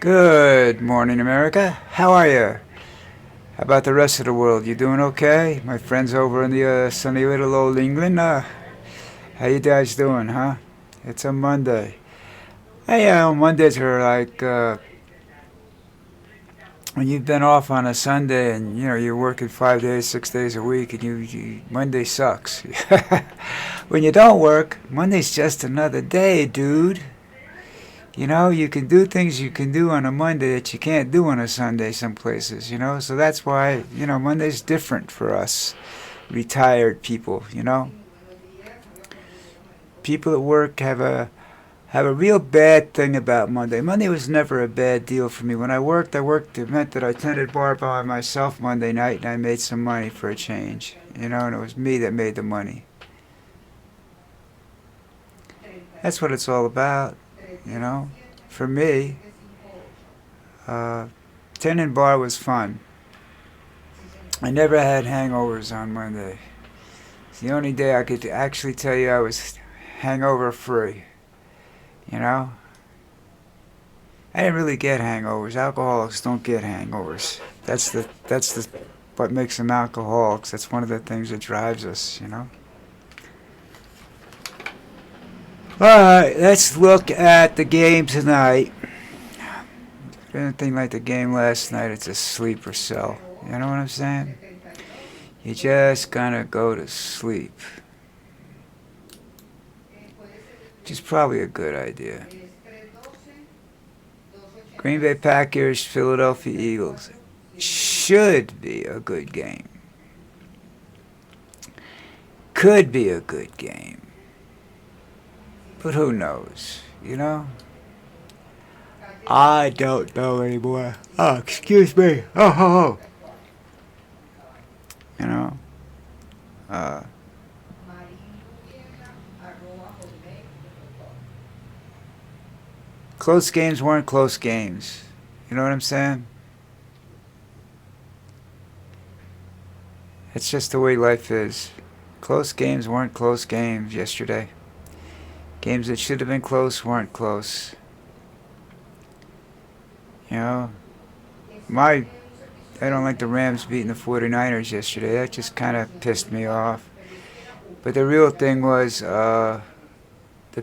Good morning, America. How are you? How about the rest of the world? You doing okay? My friends over in the sunny little old England, how you guys doing, huh? It's a Monday. Hey, Mondays are like when you've been off on a Sunday and you're working 5 days, 6 days a week, and Monday sucks. When you don't work, Monday's just another day, dude. You can do things you can do on a Monday that you can't do on a Sunday some places. So that's why, Monday's different for us retired people. People at work have a real bad thing about Monday. Monday was never a bad deal for me. When I worked, it meant that I tended bar by myself Monday night and I made some money for a change, and it was me that made the money. That's what it's all about. For me, uh, tending bar was fun. I never had hangovers on Monday. It's the only day I could actually tell you I was hangover free. You know, I didn't really get hangovers. Alcoholics don't get hangovers. That's the what makes them alcoholics. That's one of the things that drives us. All right, let's look at the game tonight. If anything like the game last night, it's a sleeper cell. You know what I'm saying? You just gonna go to sleep, which is probably a good idea. Green Bay Packers, Philadelphia Eagles should be a good game. Could be a good game. But who knows? I don't know anymore. Oh, excuse me. Oh. You know, uh, close games weren't close games. You know what I'm saying? It's just the way life is. Close games weren't close games yesterday. Games that should have been close weren't close. You know, my I don't like the Rams beating the 49ers yesterday. That just kind of pissed me off. But the real thing was the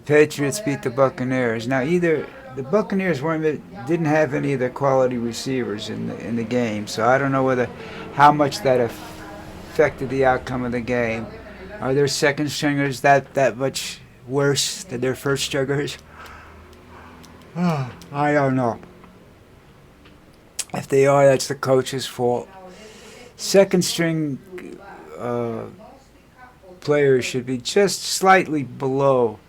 Patriots beat the Buccaneers. Now, either the Buccaneers didn't have any of the quality receivers in the game, so I don't know how much that affected the outcome of the game. Are their second stringers that much worse than their first stringers? I don't know. If they are, that's the coach's fault. Second string players should be just slightly below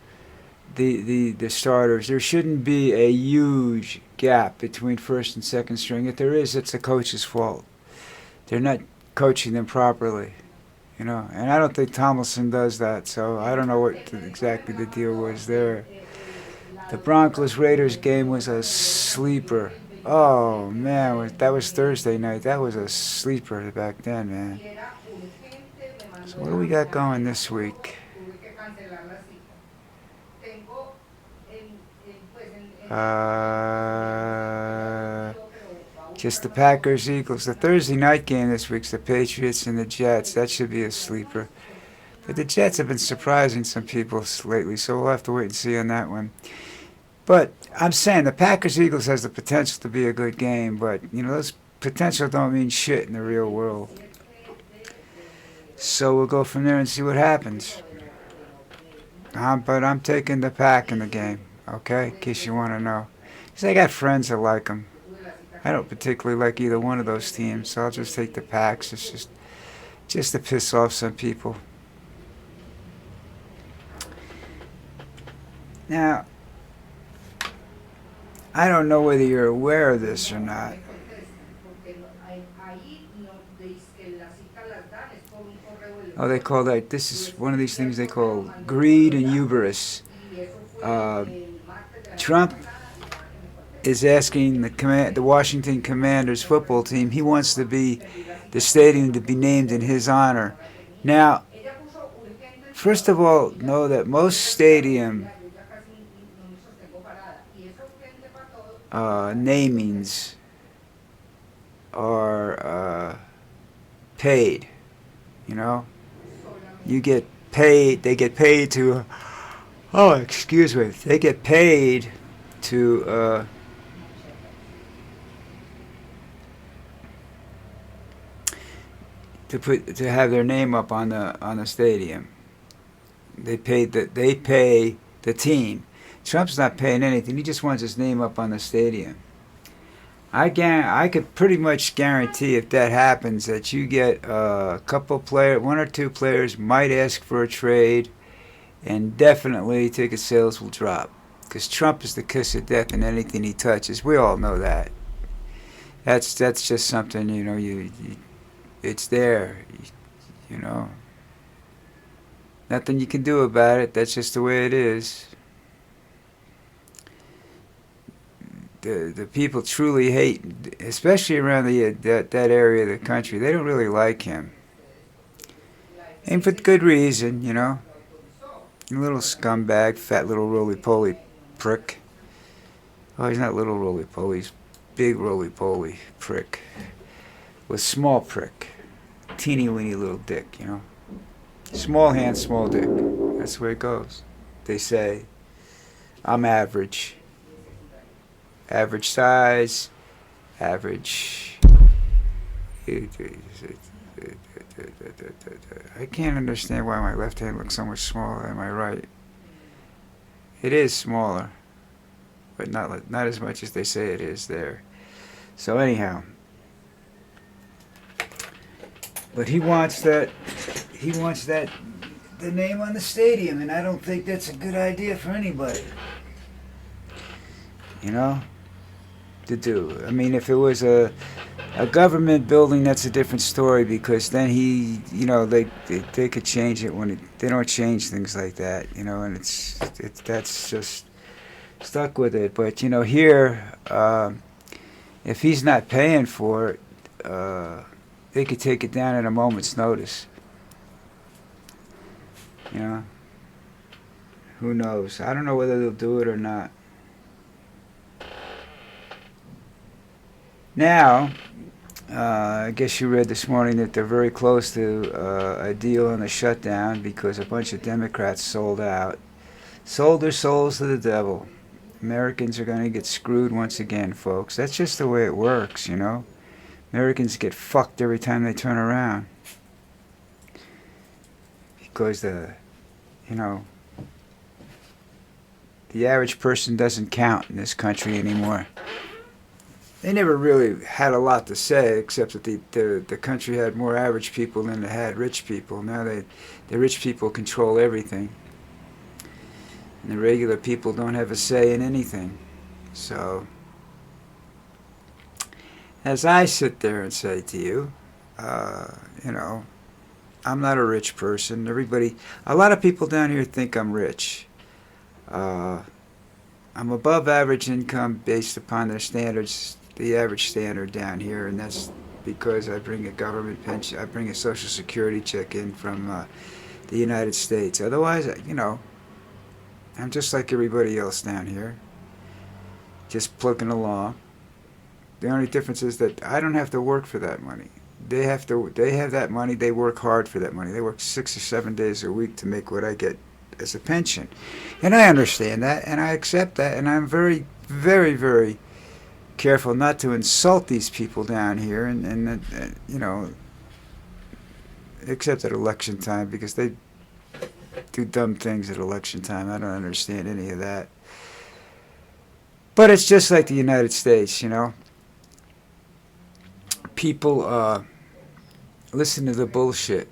the starters. There shouldn't be a huge gap between first and second string. If there is, it's the coach's fault. They're not coaching them properly. And I don't think Tomlinson does that, so I don't know what exactly the deal was there. The Broncos-Raiders game was a sleeper. Oh, man, that was Thursday night. That was a sleeper back then, man. So what do we got going this week? Just the Packers, Eagles. The Thursday night game this week's the Patriots and the Jets. That should be a sleeper. But the Jets have been surprising some people lately, so we'll have to wait and see on that one. But I'm saying the Packers-Eagles has the potential to be a good game, but, those potential don't mean shit in the real world. So we'll go from there and see what happens. But I'm taking the Pack in the game, okay, in case you want to know. Because I got friends that like them. I don't particularly like either one of those teams, so I'll just take the Packs. It's just to piss off some people. Now, I don't know whether you're aware of this or not. Oh, they call that, this is one of these things they call greed and hubris. Trump is asking the Washington Commanders football team, he wants the stadium to be named in his honor. Now, first of all, know that most stadium namings are paid. You know, you get paid. They get paid to. Oh, excuse me. They get paid to. To have their name up on the stadium. They pay the team. Trump's not paying anything. He just wants his name up on the stadium. I could pretty much guarantee if that happens that you get a couple players, one or two players might ask for a trade, and definitely ticket sales will drop because Trump is the kiss of death in anything he touches. We all know that. That's just something you it's there, you know. Nothing you can do about it. That's just the way it is. The people truly hate, especially around that area of the country. They don't really like him, and for good reason, you know. A little scumbag, fat little roly-poly prick. Oh, he's not little roly-poly. He's big roly-poly prick with small prick, teeny-weeny little dick, you know. Small hand, small dick. That's the way it goes. They say I'm average. Average size, average. I can't understand why my left hand looks so much smaller than my right. It is smaller, but not as much as they say it is there. So anyhow, but he wants that the name on the stadium, and I don't think that's a good idea for anybody. You know, to do. I mean, if it was a government building, that's a different story because then they could change it they don't change things like that, you know, and that's just stuck with it. But here, if he's not paying for it, they could take it down at a moment's notice. You know, who knows? I don't know whether they'll do it or not. Now, I guess you read this morning that they're very close to a deal on the shutdown because a bunch of Democrats sold out. Sold their souls to the devil. Americans are going to get screwed once again, folks. That's just the way it works, you know. Americans get fucked every time they turn around. Because the average person doesn't count in this country anymore. They never really had a lot to say, except that the country had more average people than it had rich people. Now the rich people control everything, and the regular people don't have a say in anything. So, as I sit there and say to you, I'm not a rich person. A lot of people down here think I'm rich. I'm above average income based upon their standards. The average standard down here, and that's because I bring a government pension, I bring a Social Security check in from the United States. Otherwise, I'm just like everybody else down here, just plugging along. The only difference is that I don't have to work for that money. They have that money. They work hard for that money. They work 6 or 7 days a week to make what I get as a pension, and I understand that, and I accept that, and I'm very, very, very careful not to insult these people down here, and except at election time, because they do dumb things at election time. I don't understand any of that. But it's just like the United States, you know. People listen to the bullshit,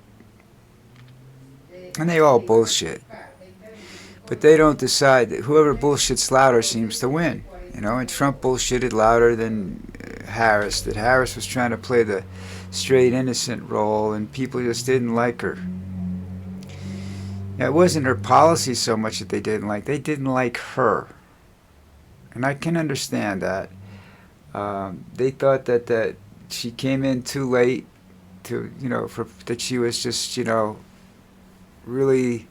and they all bullshit, but they don't decide that whoever bullshits louder seems to win. And Trump bullshitted louder than Harris. That Harris was trying to play the straight innocent role, and people just didn't like her. Now, it wasn't her policy so much that they didn't like. They didn't like her, and I can understand that. They thought that she came in too late, that she was just really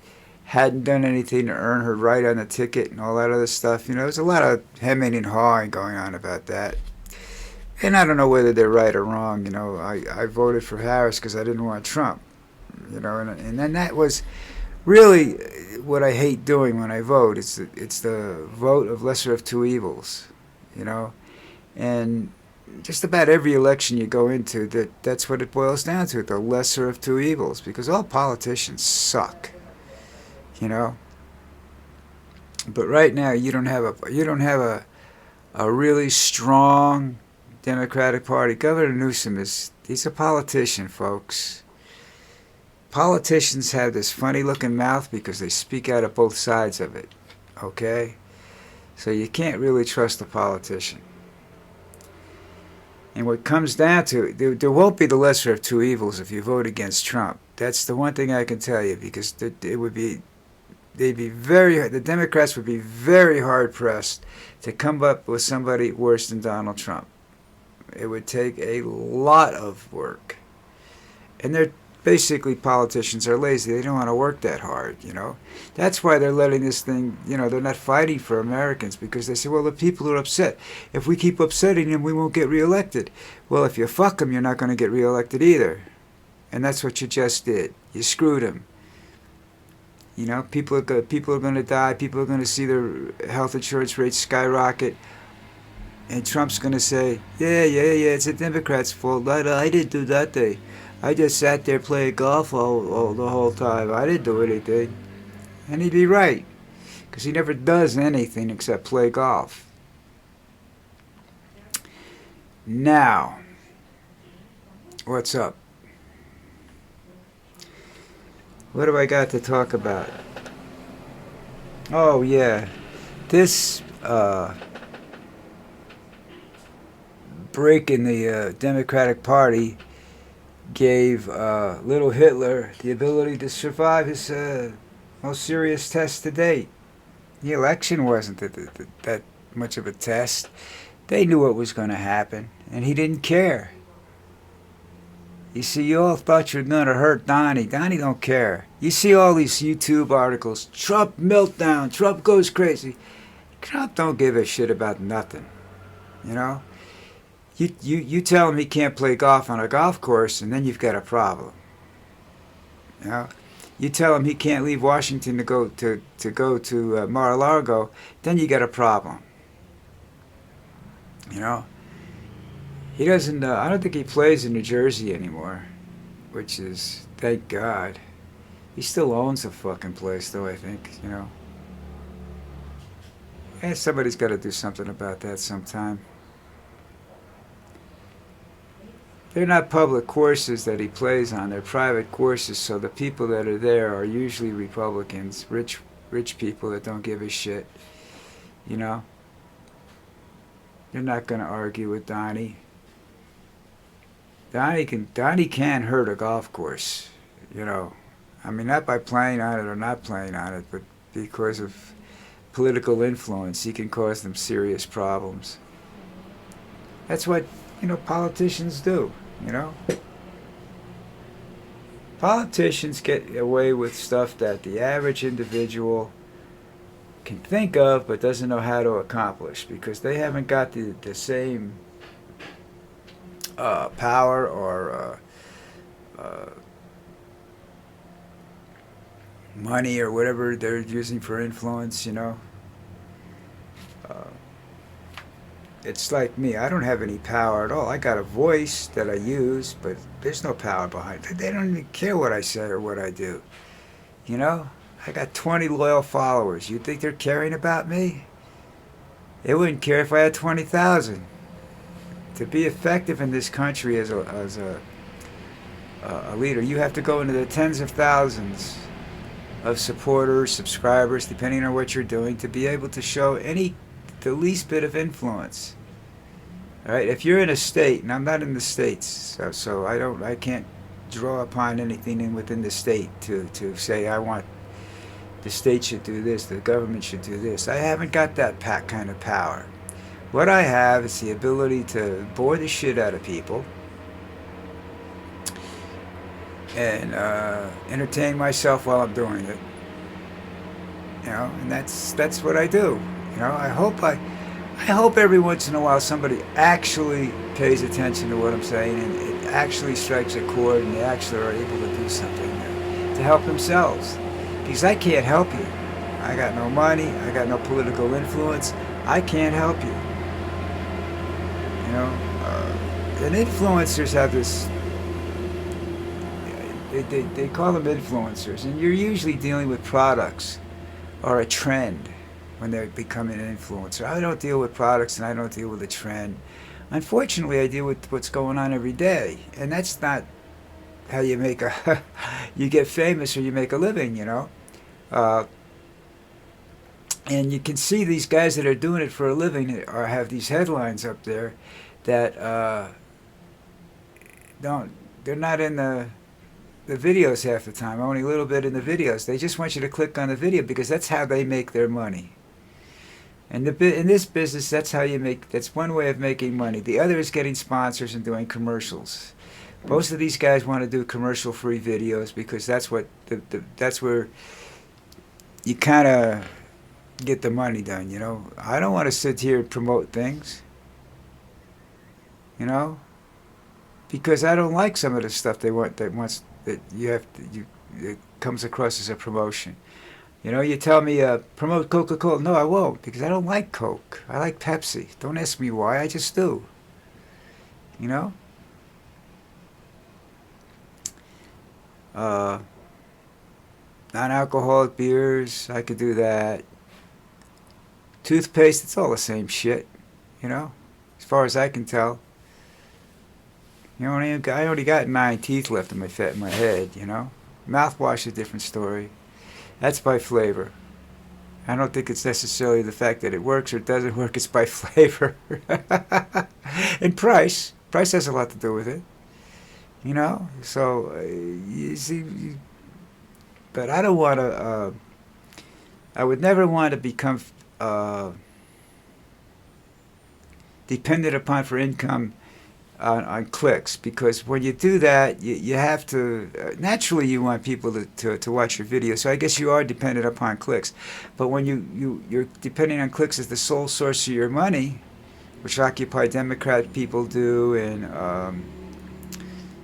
hadn't done anything to earn her right on the ticket and all that other stuff. There's a lot of hemming and hawing going on about that. And I don't know whether they're right or wrong. I voted for Harris because I didn't want Trump. And then that was really what I hate doing when I vote. It's the vote of lesser of two evils. And just about every election you go into, that's what it boils down to, the lesser of two evils, because all politicians suck. But right now you don't have a really strong Democratic Party. Governor Newsom he's a politician, folks. Politicians have this funny looking mouth because they speak out of both sides of it. Okay? So you can't really trust a politician. And what comes down to it, there won't be the lesser of two evils if you vote against Trump. That's the one thing I can tell you, because the Democrats would be very hard pressed to come up with somebody worse than Donald Trump. It would take a lot of work. And politicians are lazy. They don't want to work that hard, That's why they're letting this thing, they're not fighting for Americans, because they say, well, the people are upset. If we keep upsetting them, we won't get reelected. Well, if you fuck them, you're not going to get reelected either. And that's what you just did. You screwed them. People are going to die. People are going to see their health insurance rates skyrocket. And Trump's going to say, yeah, it's the Democrats' fault. I didn't do that day. I just sat there playing golf all the whole time. I didn't do anything. And he'd be right, because he never does anything except play golf. Now, what's up? What have I got to talk about? Oh, yeah. This break in the Democratic Party gave little Hitler the ability to survive his most serious test to date. The election wasn't that much of a test. They knew what was going to happen, and he didn't care. You see, you all thought you were going to hurt Donnie. Donnie don't care. You see all these YouTube articles, Trump meltdown, Trump goes crazy. Trump don't give a shit about nothing, You tell him he can't play golf on a golf course, and then you've got a problem. You tell him he can't leave Washington to go to Mar-a-Lago, then you got a problem. He doesn't. I don't think he plays in New Jersey anymore, which is, thank God. He still owns the fucking place, though. I think And somebody's got to do something about that sometime. They're not public courses that he plays on. They're private courses, so the people that are there are usually Republicans, rich people that don't give a shit. They're not going to argue with Donnie. Donnie can hurt a golf course, I mean, not by playing on it or not playing on it, but because of political influence, he can cause them serious problems. That's what, politicians do, Politicians get away with stuff that the average individual can think of but doesn't know how to accomplish, because they haven't got the same power or money or whatever they're using for influence, It's like me. I don't have any power at all. I got a voice that I use, but there's no power behind it. They don't even care what I say or what I do. I got 20 loyal followers. You think they're caring about me? They wouldn't care if I had 20,000. To be effective in this country as a leader, you have to go into the tens of thousands of supporters, subscribers, depending on what you're doing, to be able to show the least bit of influence. All right, if you're in a state, and I'm not in the states, so I can't draw upon anything within the state to say I want the state should do this, the government should do this. I haven't got that kind of power. What I have is the ability to bore the shit out of people and entertain myself while I'm doing it. You know, and that's what I do. You know, I hope every once in a while somebody actually pays attention to what I'm saying and it actually strikes a chord and they actually are able to do something to help themselves. Because I can't help you. I got no money. I got no political influence. I can't help you. You know, and influencers have this. They call them influencers, and you're usually dealing with products or a trend when they're becoming an influencer. I don't deal with products and I don't deal with a trend. Unfortunately, I deal with what's going on every day, and that's not how you make a you get famous or you make a living. You know. And you can see these guys that are doing it for a living or have these headlines up there that don't. They're not in the videos half the time. Only a little bit in the videos. They just want you to click on the video because that's how they make their money. And in this business, that's how you make. That's one way of making money. The other is getting sponsors and doing commercials. Most of these guys want to do commercial-free videos because that's what that's where you kind of get the money done. You know, I don't want to sit here and promote things. You know, because I don't like some of the stuff they want that you have to it comes across as a promotion. You know, you tell me promote Coca-Cola. No, I won't because I don't like Coke. I like Pepsi. Don't ask me why. I just do. You know. Non-alcoholic beers, I could do that. Toothpaste, it's all the same shit, you know, as far as I can tell. You know, I only got 9 teeth left in my head, you know. Mouthwash is a different story. That's by flavor. I don't think it's necessarily the fact that it works or doesn't work, it's by flavor. And price. Price has a lot to do with it. You know, so you see, but I don't want to. I would never want to become dependent upon for income on clicks because when you do that, you have to. Naturally, you want people to watch your video, so I guess you are dependent upon clicks. But when you're depending on clicks as the sole source of your money, which Occupy Democrat people do, and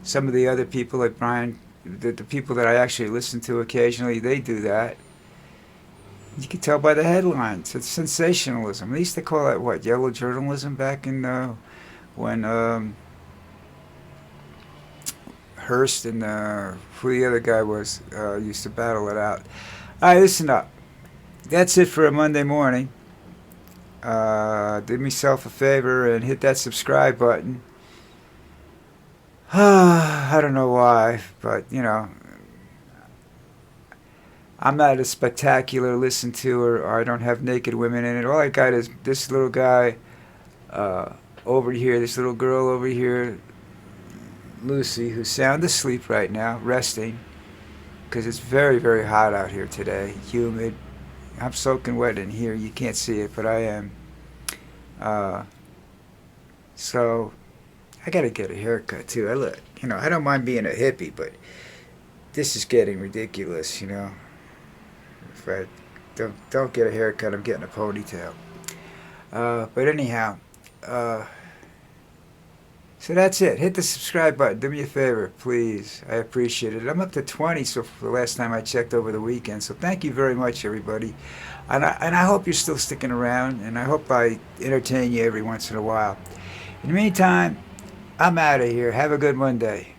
some of the other people like Brian, the people that I actually listen to occasionally, they do that. You can tell by the headlines. It's sensationalism. They used to call that, what, yellow journalism back in when Hearst and who the other guy was used to battle it out. All right, listen up. That's it for a Monday morning. Do myself a favor and hit that subscribe button. I don't know why, but, you know, I'm not a spectacular listen to or I don't have naked women in it. All I got is this little guy over here, this little girl over here, Lucy, who's sound asleep right now, resting, because it's very, very hot out here today, humid. I'm soaking wet in here. You can't see it, but I am. So I got to get a haircut, too. I don't mind being a hippie, but this is getting ridiculous, you know. If I don't get a haircut, I'm getting a ponytail. But anyhow, so that's it. Hit the subscribe button. Do me a favor, please. I appreciate it. I'm up to 20 so for the last time I checked over the weekend. So thank you very much, everybody. And I hope you're still sticking around, and I hope I entertain you every once in a while. In the meantime, I'm out of here. Have a good Monday.